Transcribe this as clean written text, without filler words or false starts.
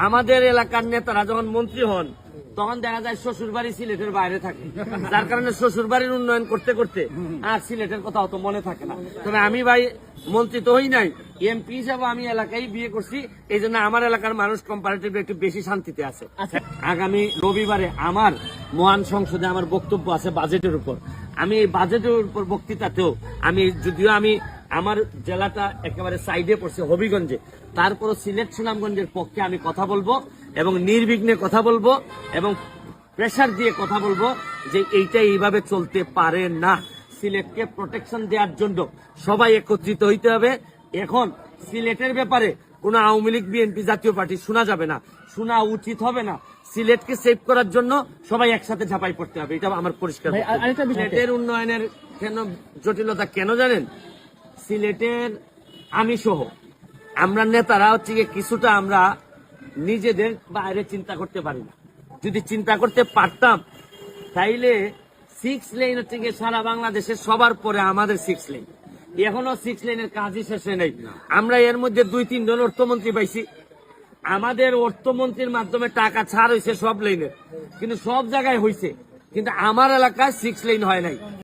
আমাদের এলাকার নেতারা যখন মন্ত্রী হন তখন দেখা যায় শ্বশুর বাড়ি সিলেটের বাইরে থাকে, যার কারণে শ্বশুর বাড়ির উন্নয়ন করতে করতে আর সিলেটের কথা অত মনে থাকে না। তবে আমি ভাই মন্ত্রী তো হই নাই, এমপি হিসাবে আমি এলাকায় বিয়ে করছি, এই জন্য আমার এলাকার মানুষ কম্পারেটিভলি একটু বেশি শান্তিতে আছে। আগামী রবিবারে আমার মহান সংসদে আমার বক্তব্য আছে বাজেটের উপর। আমি এই বাজেটের উপর বক্তৃতাতেও যদিও আমি আমার জেলাটা একেবারে সাইডে পড়ছে হবিগঞ্জে, তারপরও সিলেট সুনামগঞ্জের পক্ষে আমি কথা বলবো এবং নির্বিঘ্নে কথা বলবো এবং প্রেসার দিয়ে কথা বলবো যে এইটা এইভাবে চলতে পারে না। সিলেটকে প্রোটেকশন দেওয়ার জন্য সবাই একত্রিত হইতে হবে। এখন সিলেটের ব্যাপারে কোনো আওয়ামী লীগ বিএনপি জাতীয় পার্টি শোনা যাবে না, শোনা উচিত হবে না। সিলেটকে সেভ করার জন্য সবাই একসাথে ঝাঁপাই পড়তে হবে, এটা আমার পরিষ্কার। সিলেটের উন্নয়নের কেন জটিলতা কেন জানেন? সিলেটের আমি সহ আমরা নেতারা হচ্ছে কিছুটা আমরা নিজেদের বাইরে চিন্তা করতে পারি না। যদি চিন্তা করতে পারতাম তাইলে 6 লেন হচ্ছে সারা বাংলাদেশের সবার পরে আমাদের 6 লেন, এখনো 6 লেনের কাজই শেষে নেই। আমরা এর মধ্যে 2-3 জন অর্থমন্ত্রী পাইছি, আমাদের অর্থমন্ত্রীর মাধ্যমে টাকা ছাড় হয়েছে সব লেনের, কিন্তু সব জায়গায় হয়েছে, কিন্তু আমার এলাকায় 6 লেন হয় নাই।